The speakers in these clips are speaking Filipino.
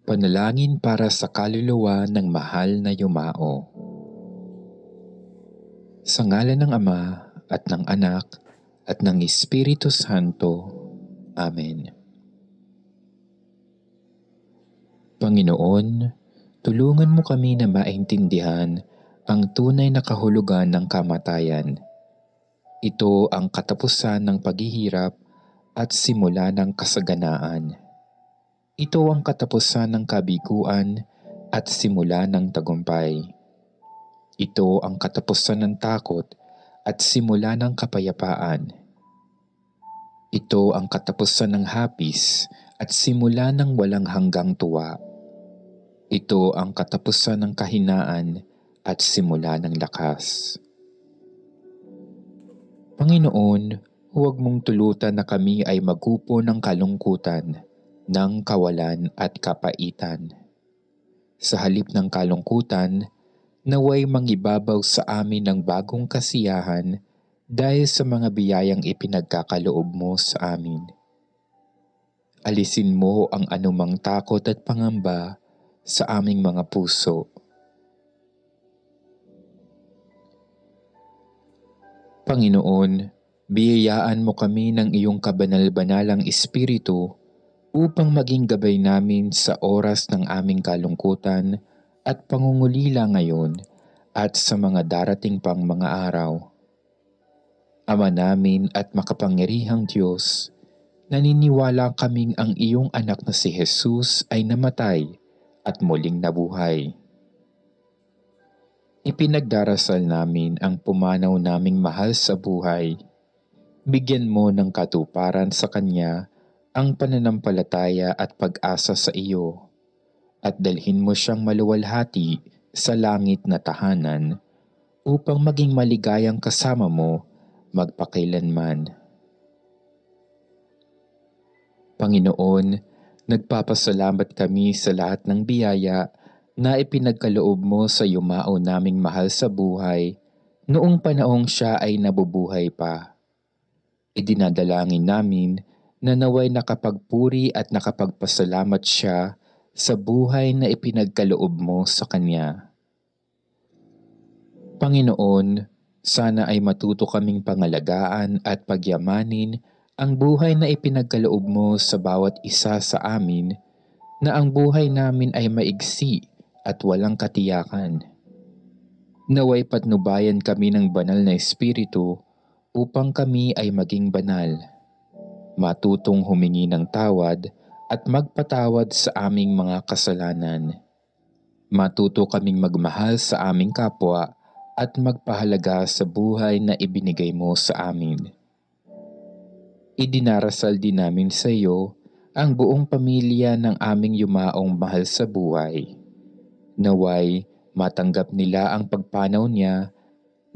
Panalangin para sa kaluluwa ng mahal na yumao. Sa ngalan ng Ama at ng Anak at ng Espiritu Santo. Amen. Panginoon, tulungan mo kami na maintindihan ang tunay na kahulugan ng kamatayan. Ito ang katapusan ng paghihirap at simula ng kasaganaan. Ito ang katapusan ng kabiguan at simula ng tagumpay. Ito ang katapusan ng takot at simula ng kapayapaan. Ito ang katapusan ng hapis at simula ng walang hanggang tuwa. Ito ang katapusan ng kahinaan at simula ng lakas. Panginoon, huwag mong tulutan na kami ay magupo ng kalungkutan, ng kawalan at kapaitan. Sa halip ng kalungkutan, naway mangibabaw sa amin ng bagong kasiyahan dahil sa mga biyayang ipinagkakaloob mo sa amin. Alisin mo ang anumang takot at pangamba sa aming mga puso. Panginoon, biyayaan mo kami ng iyong kabanal-banalang Espiritu upang maging gabay namin sa oras ng aming kalungkutan at pangungulila ngayon at sa mga darating pang mga araw. Ama namin at makapangyarihang Diyos, naniniwala kaming ang iyong anak na si Jesus ay namatay at muling nabuhay. Ipinagdarasal namin ang pumanaw naming mahal sa buhay. Bigyan mo ng katuparan sa Kanya ang pananampalataya at pag-asa sa iyo, at dalhin mo siyang maluwalhati sa langit na tahanan upang maging maligayang kasama mo magpakailanman. Panginoon, nagpapasalamat kami sa lahat ng biyaya na ipinagkaloob mo sa yumao naming mahal sa buhay noong panahong siya ay nabubuhay pa. Idinadalangin namin na naway nakapagpuri at nakapagpasalamat siya sa buhay na ipinagkaloob mo sa Kanya. Panginoon, sana ay matuto kaming pangalagaan at pagyamanin ang buhay na ipinagkaloob mo sa bawat isa sa amin, na ang buhay namin ay maigsi at walang katiyakan. Naway patnubayan kami ng banal na Espiritu upang kami ay maging banal. Matutong humingi ng tawad at magpatawad sa aming mga kasalanan. Matuto kaming magmahal sa aming kapwa at magpahalaga sa buhay na ibinigay mo sa amin. Idinarasal din namin sa iyo ang buong pamilya ng aming yumaong mahal sa buhay. Naway matanggap nila ang pagpanaw niya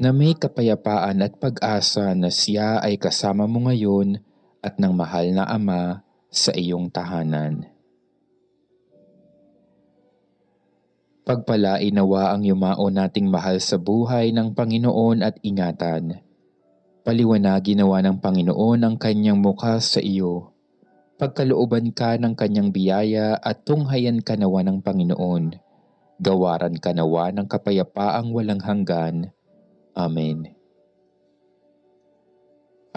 na may kapayapaan at pag-asa na siya ay kasama mo ngayon at ng mahal na Ama sa iyong tahanan. Pagpalain nawa ang yumao nating mahal sa buhay ng Panginoon at ingatan. Paliwanagin nawa ng Panginoon ang kanyang mukha sa iyo. Pagkalooban ka ng kanyang biyaya at tunghayan ka nawa ng Panginoon. Gawaran ka nawa ng kapayapaang walang hanggan. Amen.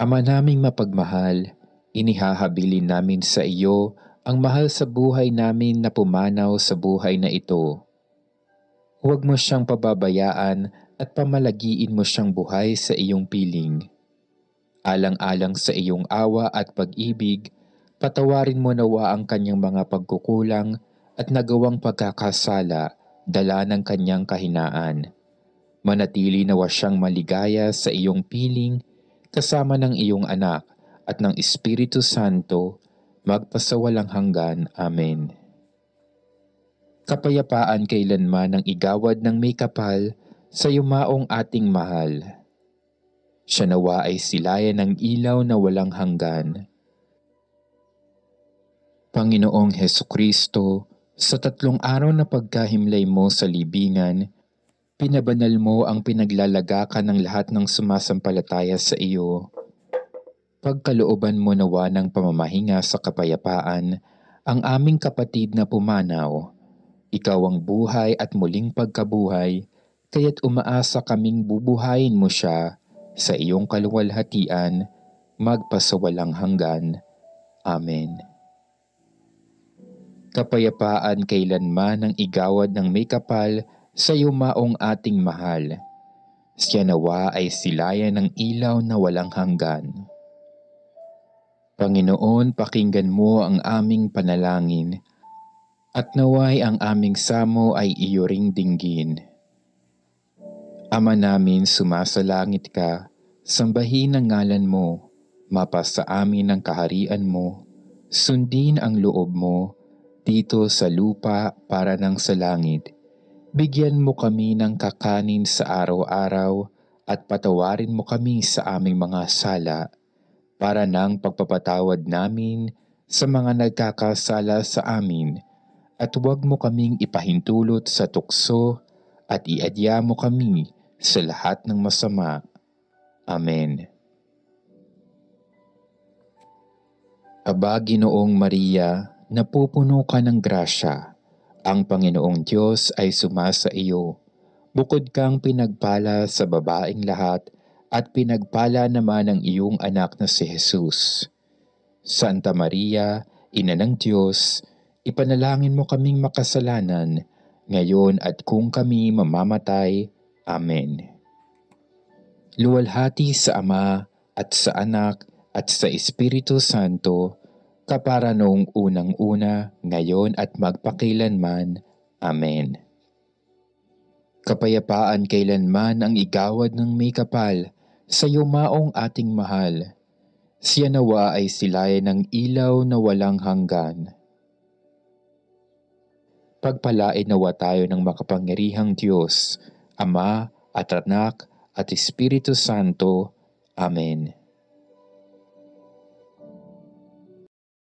Ama naming mapagmahal, inihahabilin namin sa iyo ang mahal sa buhay namin na pumanaw sa buhay na ito. Huwag mo siyang pababayaan at pamalagiin mo siyang buhay sa iyong piling. Alang-alang sa iyong awa at pag-ibig, patawarin mo nawa ang kanyang mga pagkukulang at nagawang pagkakasala, dala ng kanyang kahinaan. Manatili nawa siyang maligaya sa iyong piling, kasama ng iyong anak at ng Espiritu Santo, magpasawalang hanggan. Amen. Kapayapaan kailanman ang igawad ng may kapal sa yumaong ating mahal. Siya nawa ay silayan ng ilaw na walang hanggan. Panginoong Hesukristo, sa 3 araw na pagkahimlay mo sa libingan, pinabanal mo ang pinaglalagakan ng lahat ng sumasampalataya sa iyo. Pagkalooban mo nawa ng pamamahinga sa kapayapaan ang aming kapatid na pumanaw. Ikaw ang buhay at muling pagkabuhay, kaya't umaasa kaming bubuhayin mo siya sa iyong kaluwalhatian, magpasawalang hanggan. Amen. Kapayapaan kailanman ang igawad ng may kapal sa yumaong ating mahal. Siya nawa ay silayan ng ilaw na walang hanggan. Panginoon, pakinggan mo ang aming panalangin, at naway ang aming samo ay iyo ring dinggin. Ama namin, sumasalangit ka, sambahin ang ngalan mo, mapasa amin ang kaharian mo, sundin ang loob mo, dito sa lupa para ng sa langit. Bigyan mo kami ng kakanin sa araw-araw at patawarin mo kami sa aming mga sala para ng pagpapatawad namin sa mga nagkakasala sa amin, at huwag mo kaming ipahintulot sa tukso at iadya mo kami sa lahat ng masama. Amen. Aba, Ginoong Maria, napupuno ka ng grasya. Ang Panginoong Diyos ay sumasa iyo. Bukod kang pinagpala sa babaeng lahat, at pinagpala naman ang iyong anak na si Jesus. Santa Maria, Ina ng Diyos, ipanalangin mo kaming makasalanan, ngayon at kung kami mamamatay. Amen. Luwalhati sa Ama, at sa Anak, at sa Espiritu Santo, kapara noong unang-una, ngayon at magpakilanman. Amen. Kapayapaan kailanman ang igawad ng may kapal sa yumaong ating mahal. Siya nawa ay silayan ng ilaw na walang hanggan. Pagpalain nawa tayo ng makapangyarihang Diyos, Ama at Anak at Espiritu Santo. Amen.